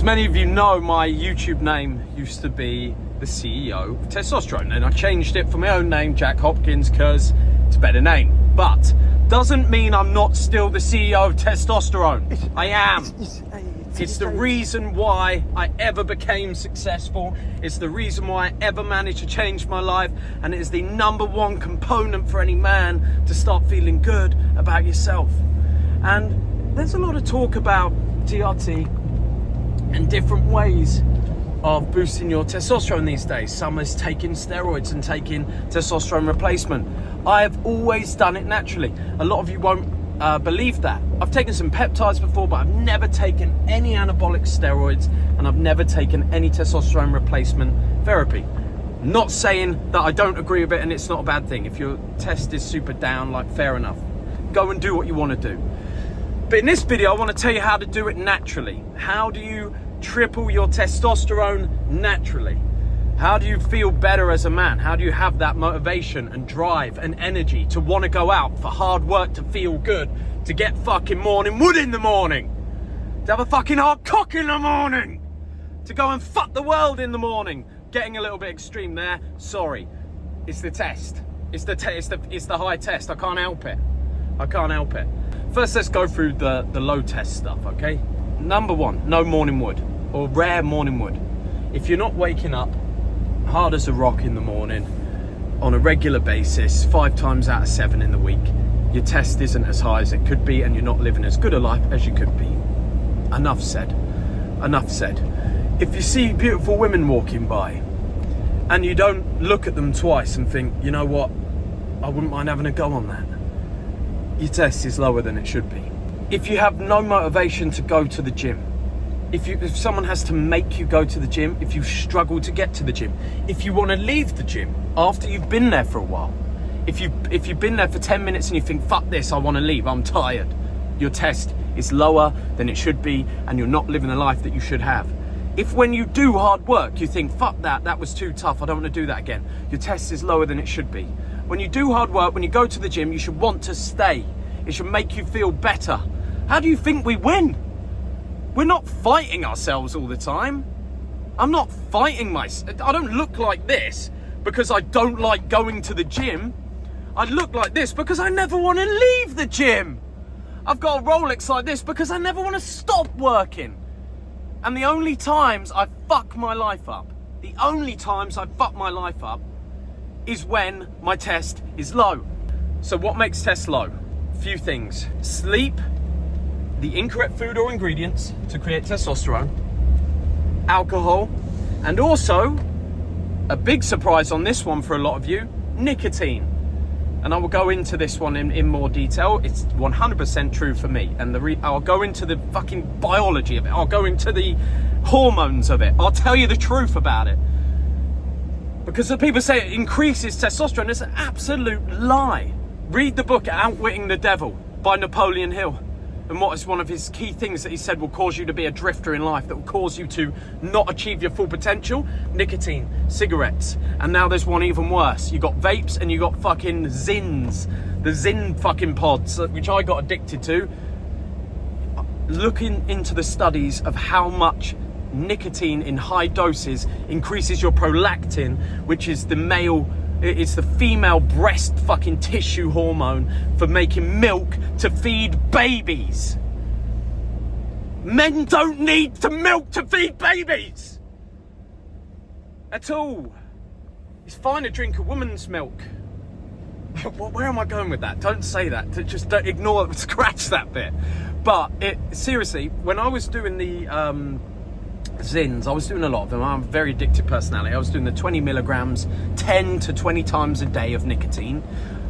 As many of you know, my YouTube name used to be the CEO of Testosterone, and I changed it for my own name, Jack Hopkins, because it's a better name. But doesn't mean I'm not still the CEO of Testosterone. I am. It's the reason why I ever became successful. It's the reason why I ever managed to change my life. And it is the #1 component for any man to start feeling good about yourself. And there's a lot of talk about TRT and different ways of boosting your testosterone these days. Some is taking steroids and taking testosterone replacement. I have always done it naturally. A lot of you won't believe that. I've taken some peptides before, but I've never taken any anabolic steroids, and I've never taken any testosterone replacement therapy. Not saying that I don't agree with it and it's not a bad thing. If your test is super down, like, fair enough. Go and do what you want to do. But in this video, I want to tell you how to do it naturally. How do you triple your testosterone naturally? How do you feel better as a man? How do you have that motivation and drive and energy to want to go out for hard work, to feel good, to get fucking morning wood in the morning, to have a fucking hard cock in the morning, to go and fuck the world in the morning? Getting a little bit extreme there. Sorry, it's the test. It's the high test. I can't help it. I can't help it. First, let's go through the low test stuff, okay? #1, no morning wood, or rare morning wood. If you're not waking up hard as a rock in the morning on a regular basis, 5 times out of 7 in the week, your test isn't as high as it could be, and you're not living as good a life as you could be. Enough said. Enough said. If you see beautiful women walking by and you don't look at them twice and think, you know what, I wouldn't mind having a go on that, your test is lower than it should be. If you have no motivation to go to the gym, if someone has to make you go to the gym, if you struggle to get to the gym, if you want to leave the gym after you've been there for a while, if you've been there for 10 minutes and you think, fuck this, I want to leave, I'm tired, your test is lower than it should be, and you're not living the life that you should have. If when you do hard work, you think, fuck that was too tough, I don't want to do that again, your test is lower than it should be. When you do hard work, when you go to the gym, you should want to stay. It should make you feel better. How do you think we win? We're not fighting ourselves all the time. I'm not fighting myself. I don't look like this because I don't like going to the gym. I look like this because I never want to leave the gym. I've got a Rolex like this because I never want to stop working. And the only times I fuck my life up, is when my test is low. So what makes tests low? Few things. Sleep, the incorrect food or ingredients to create testosterone, alcohol, and also, a big surprise on this one for a lot of you, nicotine. And I will go into this one in more detail. It's 100% true for me. And I'll go into the fucking biology of it. I'll go into the hormones of it. I'll tell you the truth about it. Because the people say it increases testosterone. It's an absolute lie. Read the book Outwitting the Devil by Napoleon Hill. And what is one of his key things that he said will cause you to be a drifter in life, that will cause you to not achieve your full potential? Nicotine, cigarettes, and now there's one even worse. You got vapes and you got fucking Zins, the Zin fucking pods, which I got addicted to. Looking into the studies of how much nicotine in high doses increases your prolactin, which is it's the female breast fucking tissue hormone for making milk to feed babies. Men don't need to milk to feed babies at all. It's fine to drink a woman's milk. Where am I going with that? Don't say that. Just don't ignore it. Scratch that bit. But seriously, when I was doing the Zins, I was doing a lot of them. I'm a very addictive personality. I was doing the 20 milligrams 10 to 20 times a day of nicotine.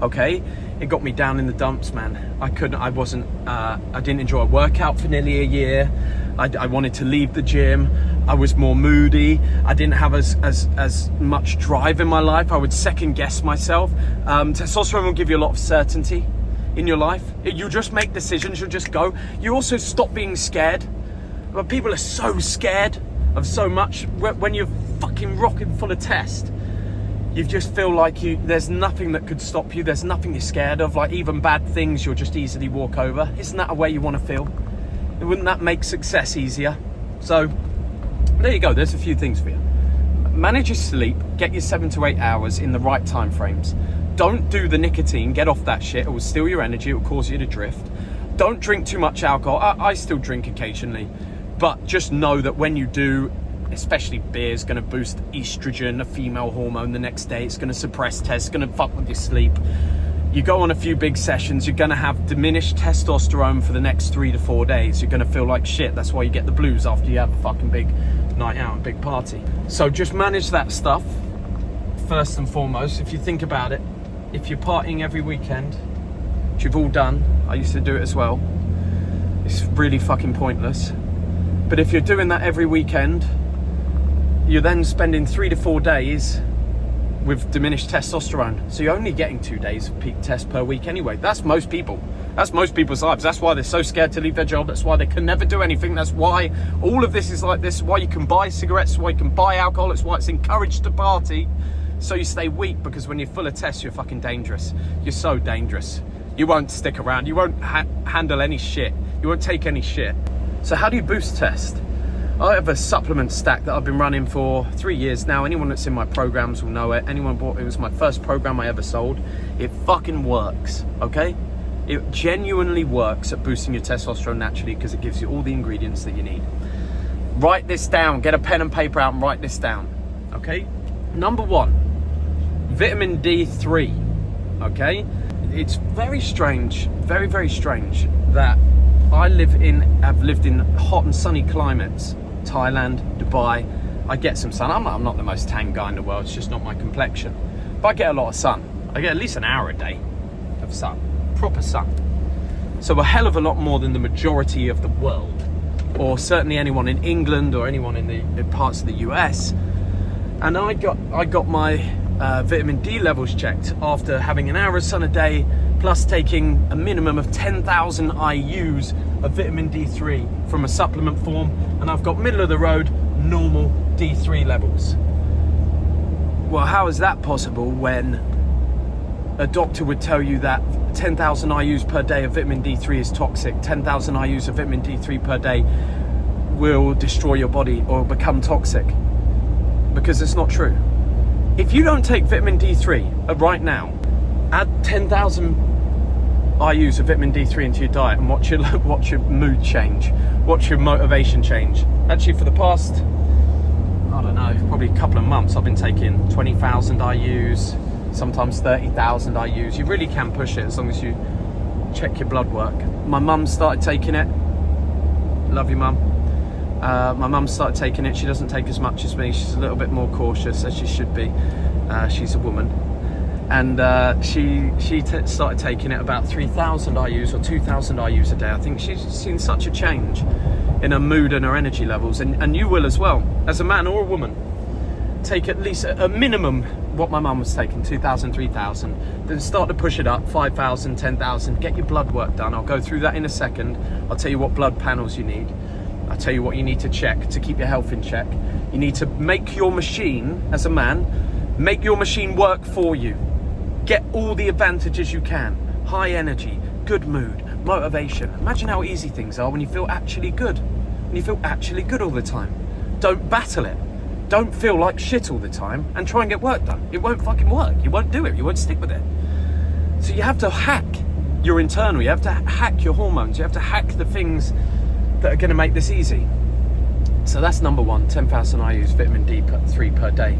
Okay, it got me down in the dumps, man. I didn't enjoy a workout for nearly a year. I wanted to leave the gym. I was more moody. I didn't have as much drive in my life. I would second guess myself. Testosterone will give you a lot of certainty in your life. You just make decisions, you'll just go. You also stop being scared. But people are so scared of so much. When you're fucking rocking full of test, you just feel like there's nothing that could stop you. There's nothing you're scared of. Like even bad things, you'll just easily walk over. Isn't that a way you want to feel? Wouldn't that make success easier? So There you go, there's a few things for you. Manage your sleep, get your 7 to 8 hours in the right time frames. Don't do the nicotine, get off that shit, it will steal your energy, it will cause you to drift. Don't drink too much alcohol. I still drink occasionally, but just know that when you do, especially beer, is going to boost estrogen, a female hormone, the next day. It's going to suppress tests, it's going to fuck with your sleep. You go on a few big sessions, you're going to have diminished testosterone for the next 3 to 4 days. You're going to feel like shit. That's why you get the blues after you have a fucking big night out, a big party. So just manage that stuff first and foremost. If you think about it, if you're partying every weekend, which you've all done, I used to do it as well, it's really fucking pointless. But if you're doing that every weekend, you're then spending 3 to 4 days with diminished testosterone. So you're only getting 2 days of peak test per week anyway. That's most people. That's most people's lives. That's why they're so scared to leave their job. That's why they can never do anything. That's why all of this is like this. Why you can buy cigarettes, why you can buy alcohol. It's why it's encouraged to party. So you stay weak, because when you're full of tests, you're fucking dangerous. You're so dangerous. You won't stick around. You won't handle any shit. You won't take any shit. So how do you boost test? I have a supplement stack that I've been running for 3 years now. Anyone that's in my programs will know it. Anyone bought it, was my first program I ever sold. It fucking works, okay? It genuinely works at boosting your testosterone naturally, because it gives you all the ingredients that you need. Write this down. Get a pen and paper out and write this down, okay? Number 1, vitamin D3, okay? It's very strange, very, very strange that have lived in hot and sunny climates. Thailand, Dubai. I get some sun. I'm not the most tan guy in the world. It's just not my complexion. But I get a lot of sun. I get at least an hour a day of sun. Proper sun. So a hell of a lot more than the majority of the world. Or certainly anyone in England or anyone in the parts of the US. And I got my vitamin D levels checked after having an hour of sun a day, plus taking a minimum of 10,000 IUs of vitamin D3 from a supplement form, and I've got middle of the road normal D3 levels. Well, how is that possible when a doctor would tell you that 10,000 IUs per day of vitamin D3 is toxic, 10,000 IUs of vitamin D3 per day will destroy your body or become toxic? Because it's not true. If you don't take vitamin D3 right now, add 10,000 IUs of vitamin D3 into your diet and watch your mood change, watch your motivation change. Actually, for the past, I don't know, probably a couple of months, I've been taking 20,000 IUs, sometimes 30,000 IUs. You really can push it as long as you check your blood work. My mum started taking it. Love you, mum. My mum started taking it. She doesn't take as much as me. She's a little bit more cautious, as she should be. She's a woman. And she started taking it about 3,000 IUs or 2,000 IUs a day. I think she's seen such a change in her mood and her energy levels. And you will as well, as a man or a woman. Take at least a minimum what my mum was taking, 2,000, 3,000. Then start to push it up, 5,000, 10,000. Get your blood work done. I'll go through that in a second. I'll tell you what blood panels you need. I'll tell you what you need to check to keep your health in check. You need to make your machine, as a man, make your machine work for you. Get all the advantages you can. High energy, good mood, motivation. Imagine how easy things are when you feel actually good. When you feel actually good all the time. Don't battle it. Don't feel like shit all the time and try and get work done. It won't fucking work. You won't do it. You won't stick with it. So you have to hack your internal. You have to hack your hormones. You have to hack the things that are going to make this easy. So that's number 1, 10,000 IUs vitamin D3 per day.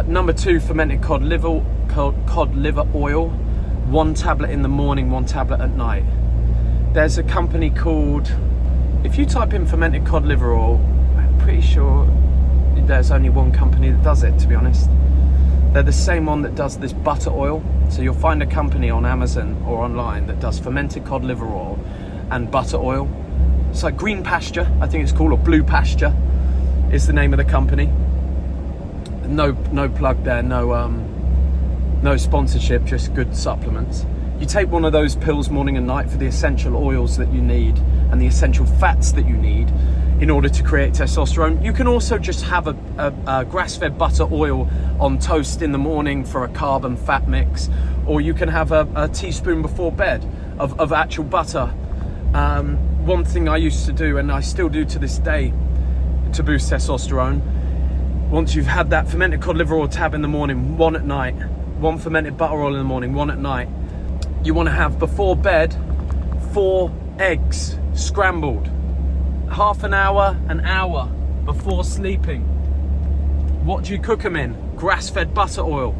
Number 2, fermented cod liver oil, 1 tablet in the morning, 1 tablet at night. There's a company called, if you type in fermented cod liver oil, I'm pretty sure there's only one company that does it, to be honest. They're the same one that does this butter oil. So you'll find a company on Amazon or online that does fermented cod liver oil and butter oil. It's like Green Pasture, I think it's called, or Blue Pasture is the name of the company. No plug there, no sponsorship, just good supplements. You take one of those pills morning and night for the essential oils that you need and the essential fats that you need in order to create testosterone. You can also just have a grass-fed butter oil on toast in the morning for a carb and fat mix, or you can have a teaspoon before bed of actual butter. One thing I used to do, and I still do to this day, to boost testosterone. Once you've had that fermented cod liver oil tab in the morning, one at night, one fermented butter oil in the morning, one at night, you want to have before bed 4 eggs scrambled, half an hour before sleeping. What do you cook them in? Grass-fed butter oil.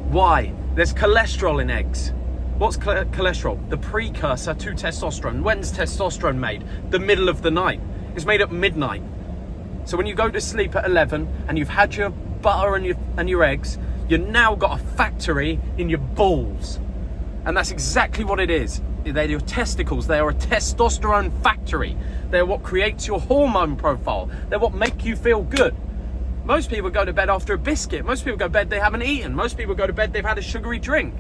Why? There's cholesterol in eggs. What's cholesterol? The precursor to testosterone. When's testosterone made? The middle of the night. It's made at midnight. So when you go to sleep at 11 and you've had your butter and your eggs, you've now got a factory in your balls. And that's exactly what it is. They're your testicles. They are a testosterone factory. They're what creates your hormone profile. They're what make you feel good. Most people go to bed after a biscuit. Most people go to bed they haven't eaten. Most people go to bed they've had a sugary drink.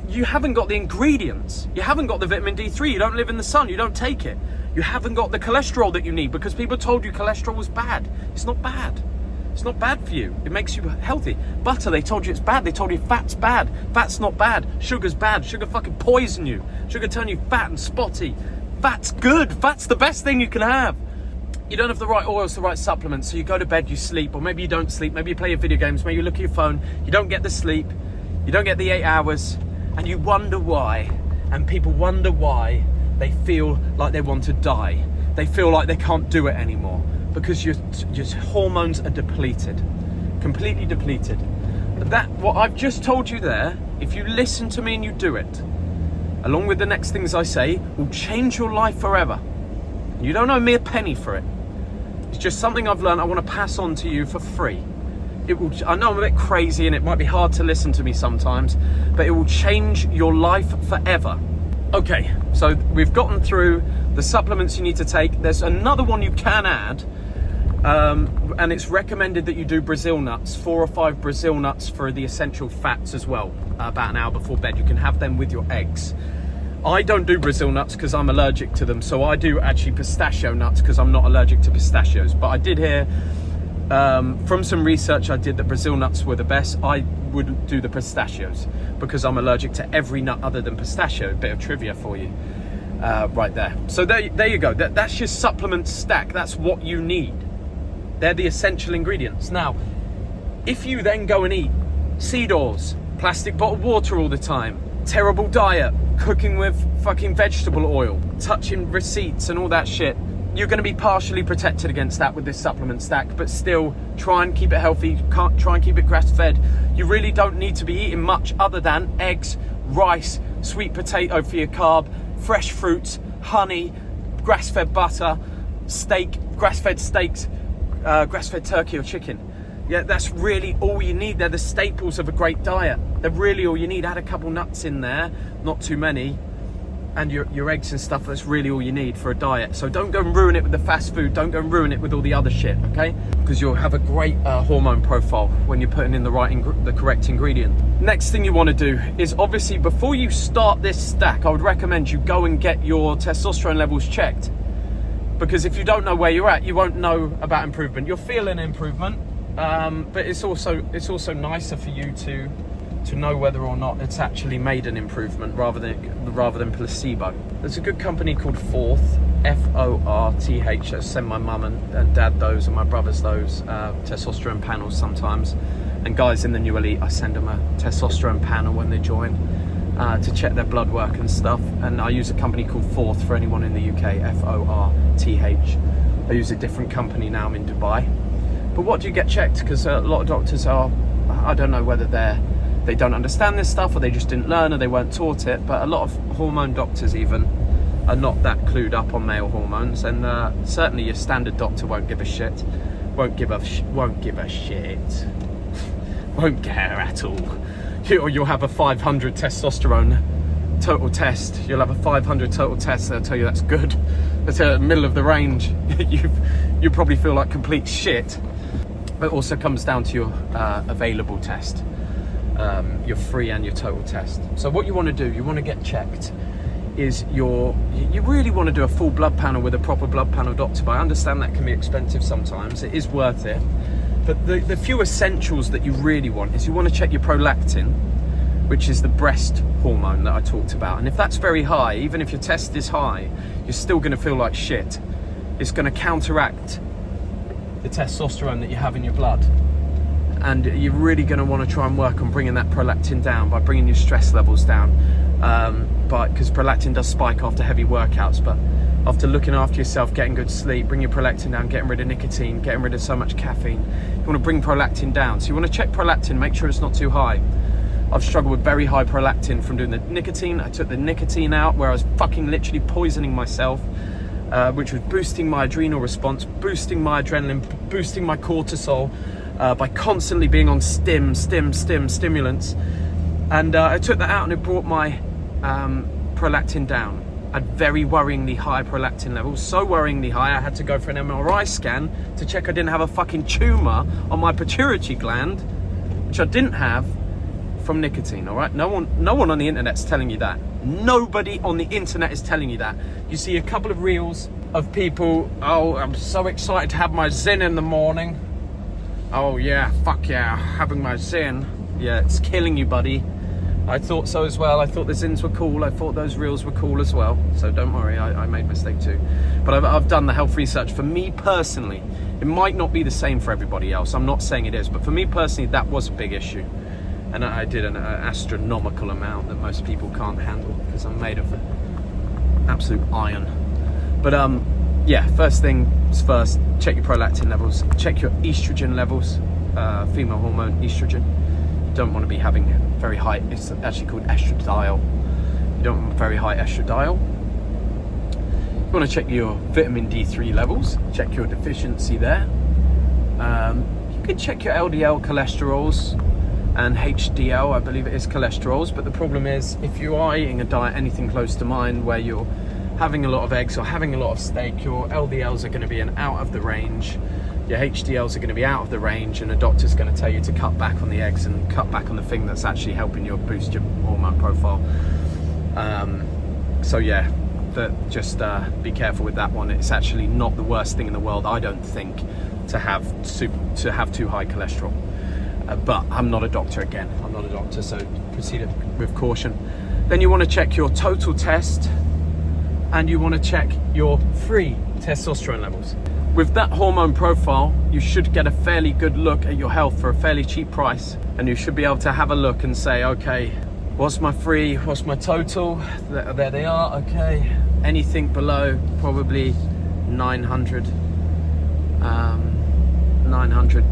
You haven't got the ingredients. You haven't got the vitamin D3. You don't live in the sun. You don't take it. You haven't got the cholesterol that you need because people told you cholesterol was bad. It's not bad. It's not bad for you. It makes you healthy. Butter, they told you it's bad. They told you fat's bad. Fat's not bad. Sugar's bad. Sugar fucking poison you. Sugar turn you fat and spotty. Fat's good. Fat's the best thing you can have. You don't have the right oils, the right supplements, so you go to bed, you sleep, or maybe you don't sleep. Maybe you play your video games. Maybe you look at your phone. You don't get the sleep. You don't get the 8 hours. And you wonder why. And people wonder why they feel like they want to die. They feel like they can't do it anymore. Because your hormones are depleted, completely depleted. But what I've just told you there, if you listen to me and you do it, along with the next things I say, will change your life forever. You don't owe me a penny for it. It's just something I've learned I want to pass on to you for free. I know I'm a bit crazy and it might be hard to listen to me sometimes, but it will change your life forever. Okay, so we've gotten through the supplements you need to take. There's another one you can add. And it's recommended that you do Brazil nuts, 4 or 5 Brazil nuts for the essential fats as well, about an hour before bed. You can have them with your eggs. I don't do Brazil nuts because I'm allergic to them, so I do actually pistachio nuts because I'm not allergic to pistachios. But I did hear from some research I did that Brazil nuts were the best. I would do the pistachios because I'm allergic to every nut other than pistachio. Bit of trivia for you right there. So there you go. That's your supplement stack. That's what you need. They're the essential ingredients. Now, if you then go and eat seed oils, plastic bottled water all the time, terrible diet, cooking with fucking vegetable oil, touching receipts and all that shit, you're going to be partially protected against that with this supplement stack, but still try and keep it healthy, try and keep it grass-fed. You really don't need to be eating much other than eggs, rice, sweet potato for your carb, fresh fruits, honey, grass-fed butter, steak, grass-fed steaks, grass-fed turkey or chicken. Yeah, that's really all you need. They're the staples of a great diet. They're really all you need. Add a couple nuts in there, not too many, and your eggs and stuff. That's really all you need for a diet. So don't go and ruin it with the fast food. Don't go and ruin it with all the other shit, okay? Because you'll have a great hormone profile when you're putting in the correct ingredient. Next thing you want to do is, obviously, before you start this stack, I would recommend you go and get your testosterone levels checked. Because if you don't know where you're at, you won't know about improvement. You'll feel an improvement, but it's also nicer for you to know whether or not it's actually made an improvement rather than placebo. There's a good company called Forth, F-O-R-T-H. I send my mum and dad those and my brothers those testosterone panels sometimes. And guys in the New Elite, I send them a testosterone panel when they join to check their blood work and stuff. And I use a company called Forth for anyone in the UK, F-O-R-T-H. I use a different company now. I'm in Dubai. But what do you get checked? Because a lot of doctors are, I don't know whether they don't understand this stuff or they just didn't learn or they weren't taught it, but a lot of hormone doctors even are not that clued up on male hormones, and certainly your standard doctor won't give a shit, won't care at all. You'll have a 500 testosterone total test. You'll have a 500 total test. They'll tell you that's good. That's in the middle of the range. You probably feel like complete shit. But it also comes down to your available test, your free and your total test. So what you want to do, you want to get checked, is you really want to do a full blood panel with a proper blood panel doctor. But I understand that can be expensive sometimes. It is worth it. But the few essentials that you really want is you want to check your prolactin, which is the breast hormone that I talked about. And if that's very high, even if your test is high, you're still going to feel like shit. It's going to counteract the testosterone that you have in your blood. And you're really going to want to try and work on bringing that prolactin down by bringing your stress levels down. Because prolactin does spike after heavy workouts, but after looking after yourself, getting good sleep, bring your prolactin down, getting rid of nicotine, getting rid of so much caffeine. You want to bring prolactin down. So you want to check prolactin, make sure it's not too high. I've struggled with very high prolactin from doing the nicotine. I took the nicotine out where I was fucking literally poisoning myself, which was boosting my adrenal response, boosting my adrenaline, boosting my cortisol, by constantly being on stimulants. And I took that out and it brought my prolactin down. I had very worryingly high prolactin levels, so worryingly high I had to go for an MRI scan to check I didn't have a fucking tumour on my pituitary gland, which I didn't have from nicotine, all right? No one on the internet's telling you that. Nobody on the internet is telling you that. You see a couple of reels of people, oh, I'm so excited to have my Zyn in the morning. Oh yeah, fuck yeah, having my Zyn. Yeah, it's killing you, buddy. I thought so as well. I thought the Zyns were cool. I thought those reels were cool as well. So don't worry, I made a mistake too. But I've done the health research. For me personally, it might not be the same for everybody else. I'm not saying it is, but for me personally, that was a big issue. And I did an astronomical amount that most people can't handle because I'm made of absolute iron. But yeah, first things first, check your prolactin levels, check your estrogen levels, female hormone estrogen. You don't want to be having very high, it's actually called estradiol. You don't want very high estradiol. You want to check your vitamin D3 levels, check your deficiency there. You can check your LDL cholesterols and HDL, I believe it is cholesterols, but the problem is if you are eating a diet anything close to mine where you're having a lot of eggs or having a lot of steak, your LDLs are going to be out of the range, your HDLs are going to be out of the range, and a doctor's going to tell you to cut back on the eggs and cut back on the thing that's actually helping you boost your hormone profile. So yeah, just be careful with that one. It's actually not the worst thing in the world, I don't think, to have too high cholesterol. But I'm not a doctor again. I'm not a doctor, so proceed with caution. Then you want to check your total test, and you want to check your free testosterone levels. With that hormone profile, you should get a fairly good look at your health for a fairly cheap price, and you should be able to have a look and say, okay, what's my free, what's my total? There they are, okay. Anything below probably 900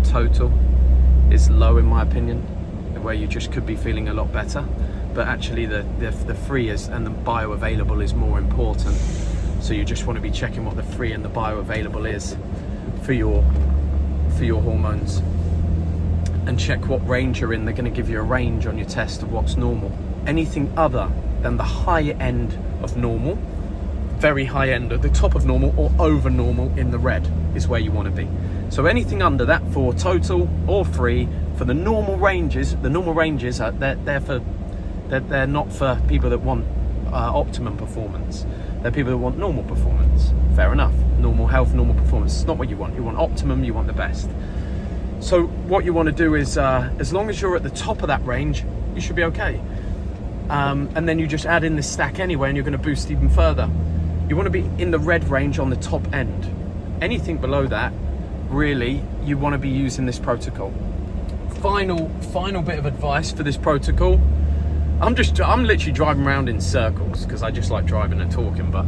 total is low in my opinion, where you just could be feeling a lot better. But actually the free is, and the bioavailable is more important. So you just want to be checking what the free and the bioavailable is for your hormones, and check what range you're in. They're going to give you a range on your test of what's normal. Anything other than the high end of normal, very high end at the top of normal, or over normal in the red is where you want to be. So anything under that for total or free, for the normal ranges are they're not for people that want optimum performance. They're people that want normal performance. Fair enough. Normal health, normal performance. It's not what you want. You want optimum, you want the best. So what you want to do is, as long as you're at the top of that range, you should be okay. And then you just add in this stack anyway, and you're going to boost even further. You want to be in the red range on the top end. Anything below that, really, you want to be using this protocol. Final bit of advice for this protocol. I'm literally driving around in circles because I just like driving and talking, but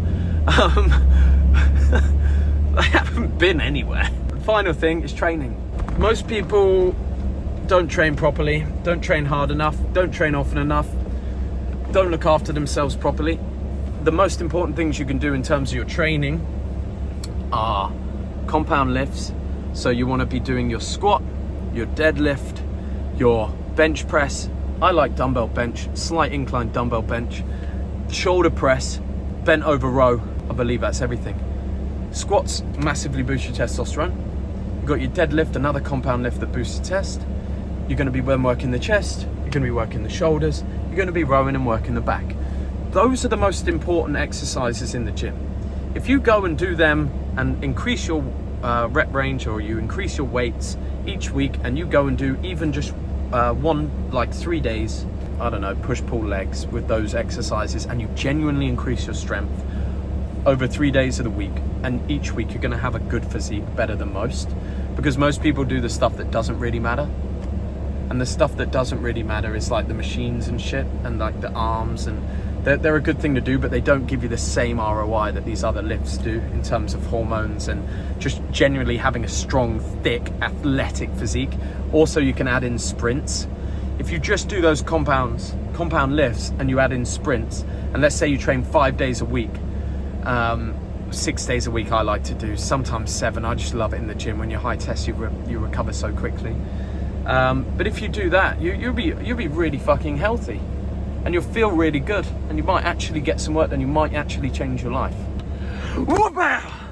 I haven't been anywhere. The final thing is training. Most people don't train properly, don't train hard enough, don't train often enough, don't look after themselves properly. The most important things you can do in terms of your training are compound lifts. So you want to be doing your squat, your deadlift, your bench press. I like dumbbell bench, slight incline dumbbell bench, shoulder press, bent over row. I believe that's everything. Squats massively boost your testosterone. You've got your deadlift, another compound lift that boosts your chest. You're going to be working the chest, you're going to be working the shoulders, you're going to be rowing and working the back. Those are the most important exercises in the gym. If you go and do them and increase your rep range, or you increase your weights each week, and you go and do even just 3 days, I don't know, push-pull legs with those exercises, and you genuinely increase your strength over 3 days of the week, and each week you're going to have a good physique, better than most. because most people do the stuff that doesn't really matter. And the stuff that doesn't really matter is like the machines and shit, and like the arms, and they're a good thing to do, but they don't give you the same ROI that these other lifts do in terms of hormones and just genuinely having a strong, thick, athletic physique. Also, you can add in sprints. If you just do those compound lifts and you add in sprints, and let's say you train 5 days a week, 6 days a week I like to do, sometimes 7. I just love it in the gym. When you're high test, you recover so quickly. But if you do that, you'll be really fucking healthy, and you'll feel really good, and you might actually get some work done. You might actually change your life. Whoop-ah!